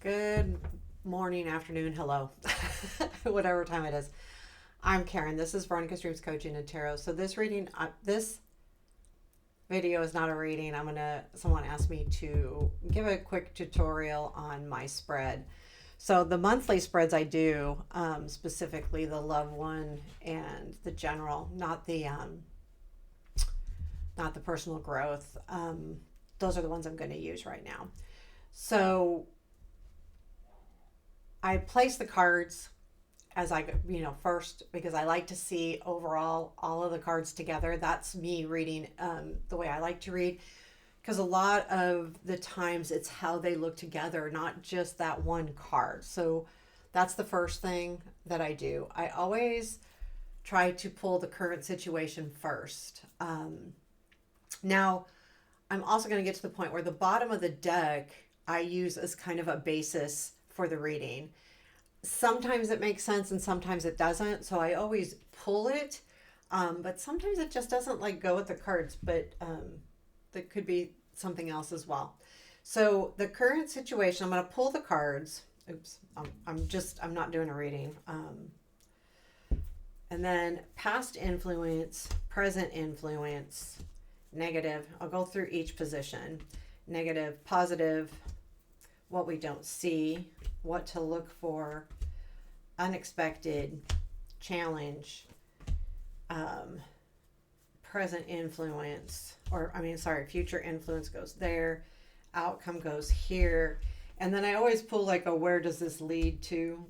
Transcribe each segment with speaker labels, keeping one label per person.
Speaker 1: Good morning, afternoon, hello, whatever time it is. I'm Karen. This is Veronica's Dreams Coaching and Tarot. So this video is not a reading. Someone asked me to give a quick tutorial on my spread. So the monthly spreads I do, specifically the love one and the general, not the personal growth. Those are the ones I'm going to use right now. So I place the cards as first because I like to see overall all of the cards together. That's me reading the way I like to read, because a lot of the times it's how they look together, not just that one card. So that's the first thing that I do. I always try to pull the current situation first. Now, I'm also going to get to the point where the bottom of the deck I use as kind of a basis for the reading. Sometimes it makes sense and sometimes it doesn't. So I always pull it, but sometimes it just doesn't go with the cards, but that could be something else as well. So the current situation, I'm going to pull the cards. Oops, I'm not doing a reading. And then past influence, present influence, negative. I'll go through each position. Negative, positive, what we don't see, what to look for, unexpected, challenge, present influence, future influence goes there, outcome goes here. And then I always pull where does this lead to?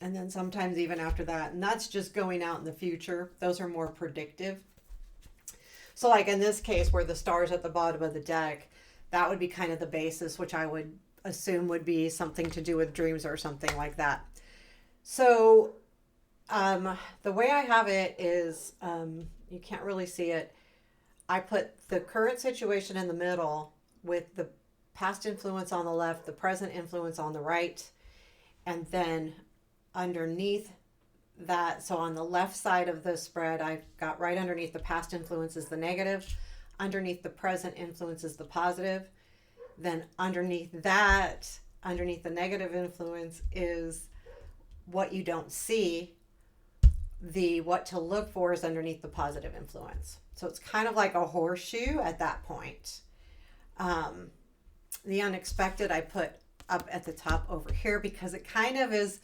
Speaker 1: And then sometimes even after that, and that's just going out in the future. Those are more predictive. So in this case where the star's at the bottom of the deck, that would be kind of the basis, which I would assume would be something to do with dreams or something like that. So the way I have it is, you can't really see it. I put the current situation in the middle with the past influence on the left, the present influence on the right, and then underneath that, so on the left side of the spread, I've got right underneath the past influence is the negative, underneath the present influence is the positive, then underneath the negative influence is what you don't see. The what to look for is underneath the positive influence. So it's kind of like a horseshoe at that point. The unexpected I put up at the top over here because it kind of is,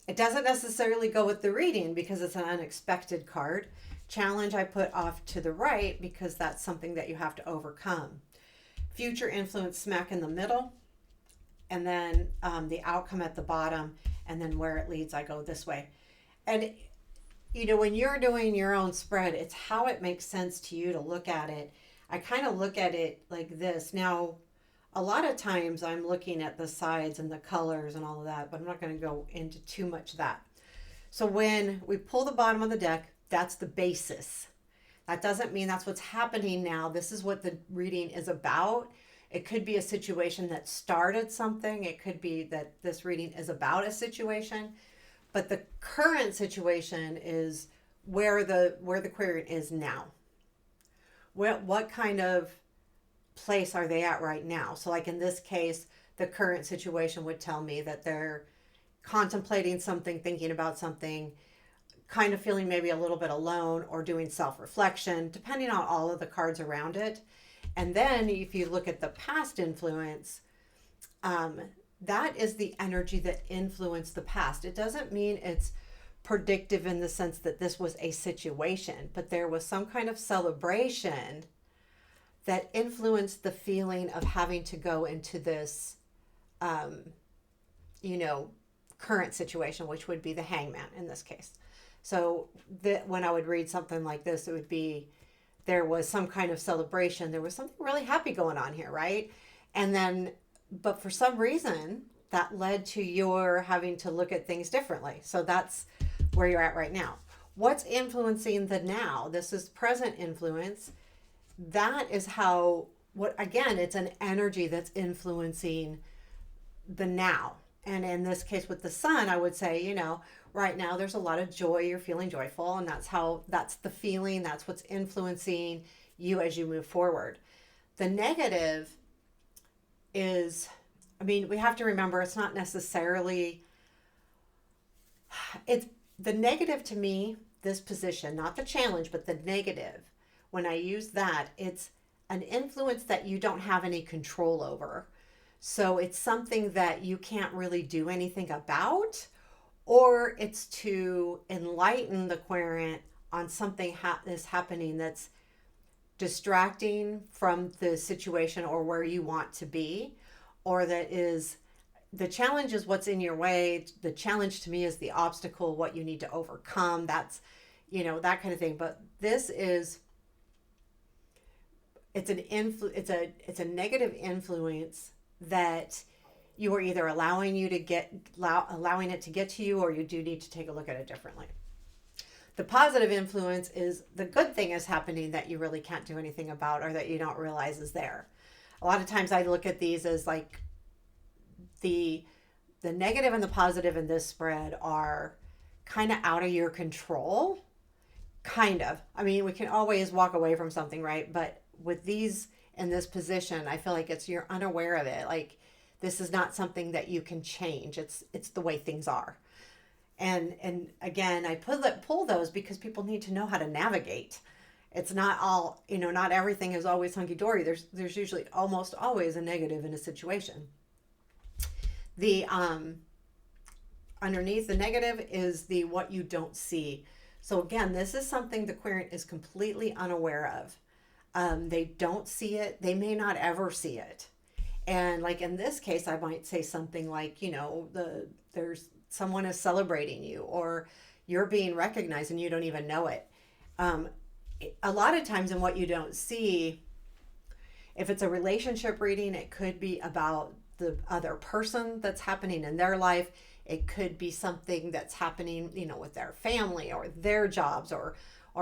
Speaker 1: it doesn't necessarily go with the reading because it's an unexpected card. Challenge I put off to the right because that's something that you have to overcome. Future influence smack in the middle, and then the outcome at the bottom, and then where it leads I go this way. And when you're doing your own spread, it's how it makes sense to you to look at it. I kind of look at it like this. Now, a lot of times I'm looking at the sides and the colors and all of that, but I'm not going to go into too much of that. So when we pull the bottom of the deck, that's the basis. That doesn't mean that's what's happening now. This is what the reading is about. It could be a situation that started something. It could be that this reading is about a situation. But the current situation is where the query is now. What kind of place are they at right now? So in this case, the current situation would tell me that they're contemplating something, thinking about something, kind of feeling maybe a little bit alone or doing self-reflection, depending on all of the cards around it. And then if you look at the past influence, that is the energy that influenced the past. It doesn't mean it's predictive in the sense that this was a situation, but there was some kind of celebration that influenced the feeling of having to go into this, current situation, which would be the hangman in this case. So when I would read something like this, it would be, there was some kind of celebration. There was something really happy going on here, right? And then, but for some reason, that led to your having to look at things differently. So that's where you're at right now. What's influencing the now? This is present influence. That is it's an energy that's influencing the now. And in this case with the sun, I would say, right now there's a lot of joy. You're feeling joyful, and that's the feeling. That's what's influencing you as you move forward. The negative is I mean, we have to remember it's not necessarily, it's the negative to me, this position, not the challenge, but the negative. When I use that, it's an influence that you don't have any control over. So it's something that you can't really do anything about, or it's to enlighten the querent on something that's happening that's distracting from the situation or where you want to be, or that is the challenge is what's in your way. The challenge to me is the obstacle, what you need to overcome. That's, that kind of thing. But this is, it's a negative influence that you are either allowing it to get to you, or you do need to take a look at it differently. The positive influence is the good thing is happening that you really can't do anything about, or that you don't realize is there. A lot of times I look at these as like the negative and the positive in this spread are kind of out of your control. Kind of. I mean, we can always walk away from something, right? But with these in this position, I feel like you're unaware of it. Like, this is not something that you can change. It's the way things are. And again, I pull those because people need to know how to navigate. It's not all, not everything is always hunky dory. There's usually almost always a negative in a situation. The underneath the negative is the what you don't see. So again, this is something the querent is completely unaware of. They don't see it. They may not ever see it. And like in this case, I might say something like, there's someone is celebrating you, or you're being recognized and you don't even know it. A lot of times in what you don't see, if it's a relationship reading, it could be about the other person that's happening in their life. It could be something that's happening, with their family or their jobs or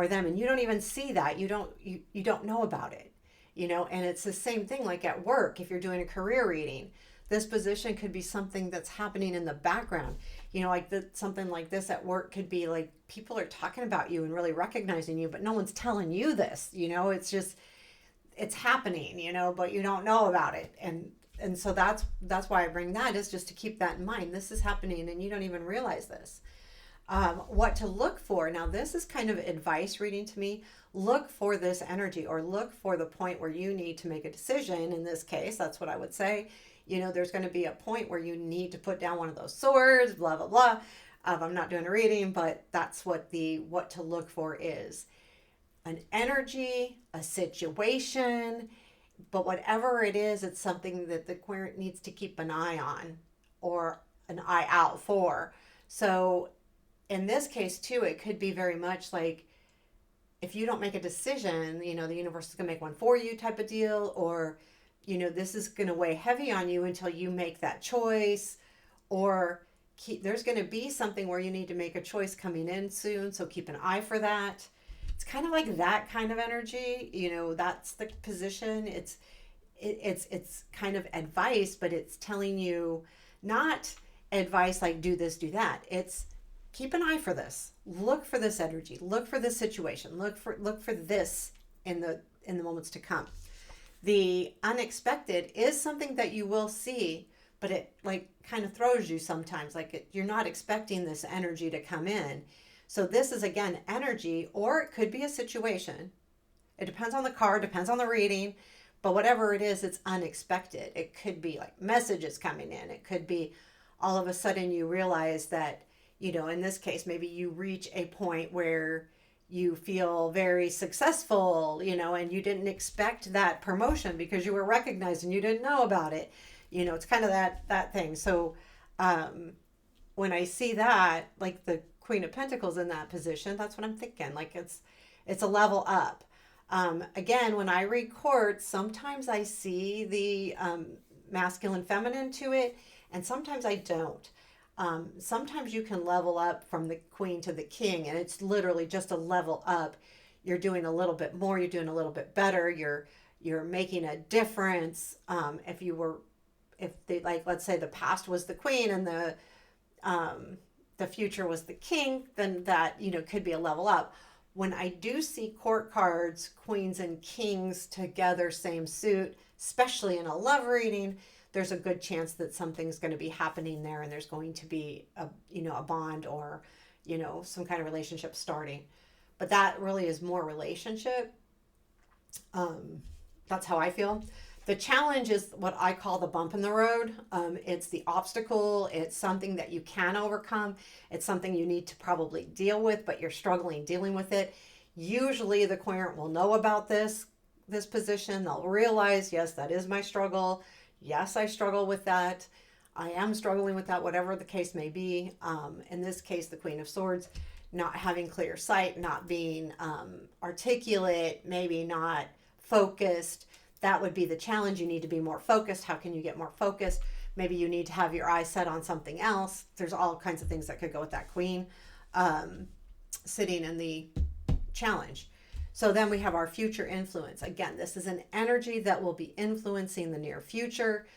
Speaker 1: them, and you don't even see that. You don't know about it, and it's the same thing like at work. If you're doing a career reading, this position could be something that's happening in the background. Something like this at work could be like people are talking about you and really recognizing you, but no one's telling you this. It's just, it's happening, but you don't know about it. And so that's why I bring that, is just to keep that in mind. This is happening and you don't even realize this. What to look for. Now, this is kind of advice reading to me. Look for this energy, or look for the point where you need to make a decision. In this case, that's what I would say. There's going to be a point where you need to put down one of those swords, blah, blah, blah. I'm not doing a reading, but that's what to look for is. An energy, a situation, but whatever it is, it's something that the querent needs to keep an eye on, or an eye out for. So in this case too, it could be very much like, if you don't make a decision, the universe is going to make one for you type of deal, or this is going to weigh heavy on you until you make that choice, or there's going to be something where you need to make a choice coming in soon. So keep an eye for that. It's kind of like that kind of energy, that's the position. It's kind of advice, but it's telling you, not advice like do this, do that. It's keep an eye for this. Look for this energy. Look for this situation. Look for this in the moments to come. The unexpected is something that you will see, but it like kind of throws you sometimes. Like you're not expecting this energy to come in. So this is, again, energy, or it could be a situation. It depends on the card, depends on the reading, but whatever it is, it's unexpected. It could be like messages coming in. It could be all of a sudden you realize that, in this case, maybe you reach a point where you feel very successful, and you didn't expect that promotion because you were recognized and you didn't know about it. It's kind of that thing. So when I see that, like the Queen of Pentacles in that position, that's what I'm thinking. Like it's a level up. Again, when I read courts, sometimes I see the masculine, feminine to it, and sometimes I don't. Sometimes you can level up from the Queen to the King, and it's literally just a level up. You're doing a little bit more. You're doing a little bit better. You're making a difference. Let's say the past was the Queen and the future was the King, then that, could be a level up. When I do see court cards, queens and kings together, same suit, especially in a love reading, there's a good chance that something's going to be happening there, and there's going to be a bond, or some kind of relationship starting. But that really is more relationship. That's how I feel. The challenge is what I call the bump in the road. It's the obstacle. It's something that you can overcome. It's something you need to probably deal with, but you're struggling dealing with it. Usually the querent will know about this position. They'll realize, yes, that is my struggle. Yes, I struggle with that. I am struggling with that, whatever the case may be. In this case, the Queen of Swords, not having clear sight, not being articulate, maybe not focused. That would be the challenge. You need to be more focused. How can you get more focused? Maybe you need to have your eyes set on something else. There's all kinds of things that could go with that queen sitting in the challenge. So then we have our future influence. Again, this is an energy that will be influencing the near future.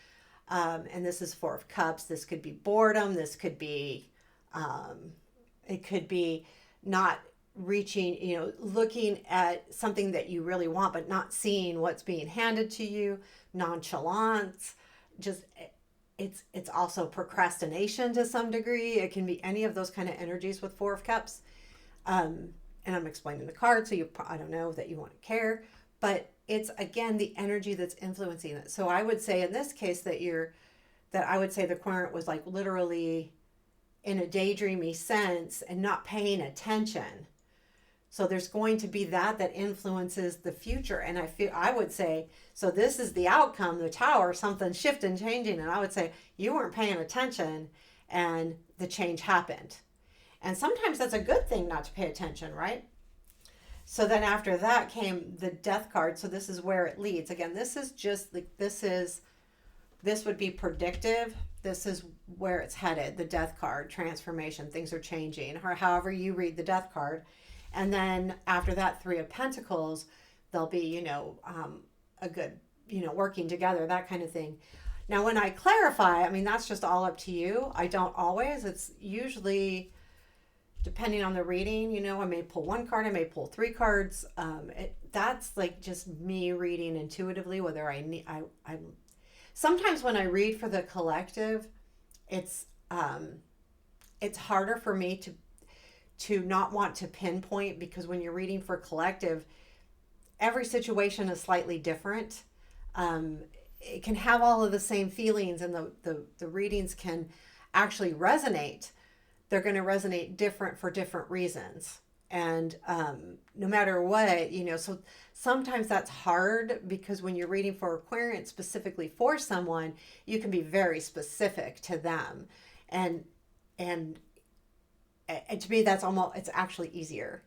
Speaker 1: And this is Four of Cups. This could be boredom. This could be, it could be not reaching, looking at something that you really want, but not seeing what's being handed to you, nonchalance, just it's also procrastination to some degree. It can be any of those kind of energies with Four of Cups. And I'm explaining the card, so I don't know that you want to care, but it's again the energy that's influencing it. So I would say in this case that I would say the querent was like literally in a daydreamy sense and not paying attention. So there's going to be that influences the future. And I would say, so this is the outcome, the Tower, something shifting, changing. And I would say you weren't paying attention and the change happened. And sometimes that's a good thing not to pay attention, right? So then after that came the Death card. So this is where it leads. Again, this is just like, this would be predictive. This is where it's headed. The Death card, transformation, things are changing, or however you read the Death card. And then after that, Three of Pentacles, there'll be, a good, working together, that kind of thing. Now, when I clarify, I mean, that's just all up to you. I don't always. It's usually depending on the reading, I may pull one card, I may pull three cards. That's like just me reading intuitively, whether I sometimes when I read for the collective, it's harder for me to not want to pinpoint, because when you're reading for collective, every situation is slightly different. It can have all of the same feelings, and the readings can actually resonate. They're going to resonate different for different reasons. And no matter what, so sometimes that's hard, because when you're reading for a querent specifically for someone, you can be very specific to them. And to me, it's actually easier.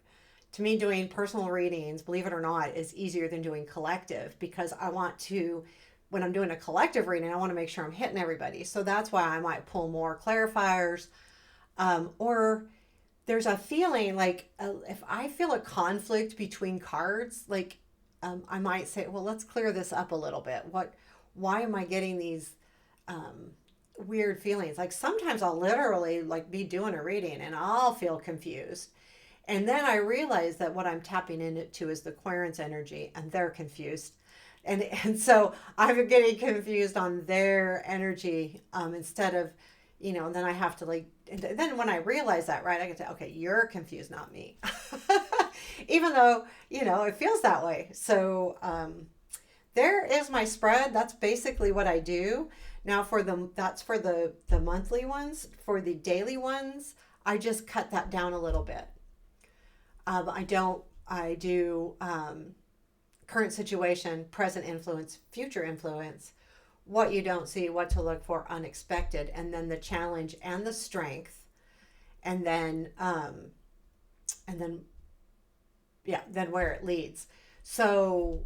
Speaker 1: To me, doing personal readings, believe it or not, is easier than doing collective, because when I'm doing a collective reading, I want to make sure I'm hitting everybody. So that's why I might pull more clarifiers. Or there's a feeling like if I feel a conflict between cards, like I might say, well, let's clear this up a little bit. Why am I getting these weird feelings? Like sometimes I'll literally like be doing a reading and I'll feel confused. And then I realize that what I'm tapping into is the querent's energy, and they're confused. And so I'm getting confused on their energy instead of, and then I have to and then when I realize that, right, I can say, okay, you're confused, not me. Even though, it feels that way. So there is my spread. That's basically what I do. Now that's for the monthly ones. For the daily ones, I just cut that down a little bit. I do current situation, present influence, future influence, what you don't see, what to look for, unexpected, and then the challenge and the strength, and then where it leads. So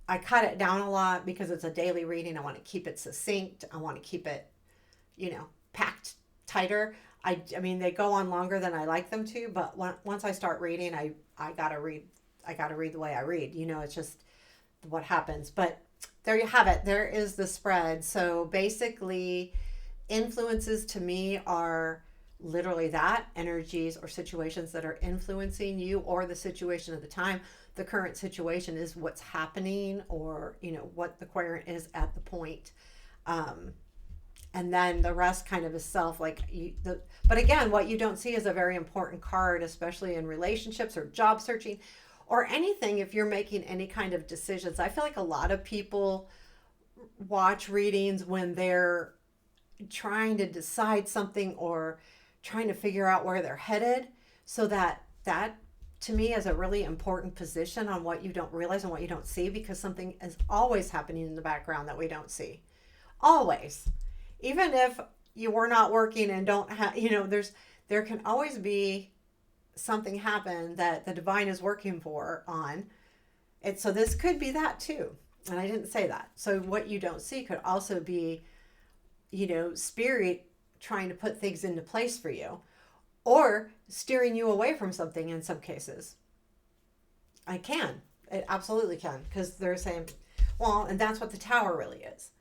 Speaker 1: I cut it down a lot because it's a daily reading. I want to keep it succinct. I want to keep it, packed tighter. I mean, they go on longer than I like them to, but once I start reading, I gotta read the way I read. It's just what happens. But there you have it. There is the spread. So basically, influences to me are literally that, energies or situations that are influencing you or the situation at the time. The current situation is what's happening, or what the querent is at the point. and then the rest kind of is self. But again, what you don't see is a very important card, especially in relationships or job searching or anything. If you're making any kind of decisions, I feel like a lot of people watch readings when they're trying to decide something or trying to figure out where they're headed, so that to me is a really important position on what you don't realize and what you don't see, because something is always happening in the background that we don't see. Always. Even if you were not working and don't have, there can always be something happen that the divine is working for on it. So this could be that too. And I didn't say that. So what you don't see could also be, spirit trying to put things into place for you, or steering you away from something in some cases. It absolutely can, because they're saying, well, and that's what the tower really is.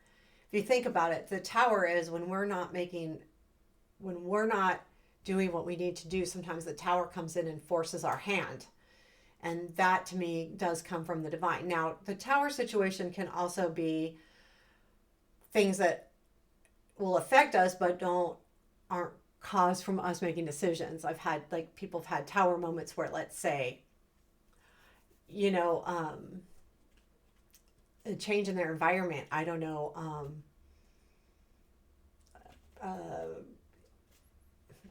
Speaker 1: If you think about it, the tower is when we're not doing what we need to do, sometimes the tower comes in and forces our hand. And that to me does come from the divine. Now, the tower situation can also be things that will affect us but aren't caused from us making decisions. I've had, people have had tower moments where, let's say, a change in their environment. I don't know,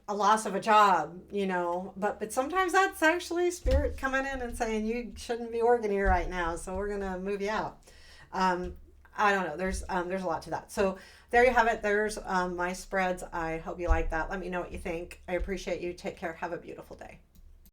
Speaker 1: a loss of a job, but sometimes that's actually spirit coming in and saying you shouldn't be working here right now, so we're gonna move you out. I don't know. There's a lot to that. So there you have it. There's my spreads. I hope you like that. Let me know what you think. I appreciate you. Take care. Have a beautiful day.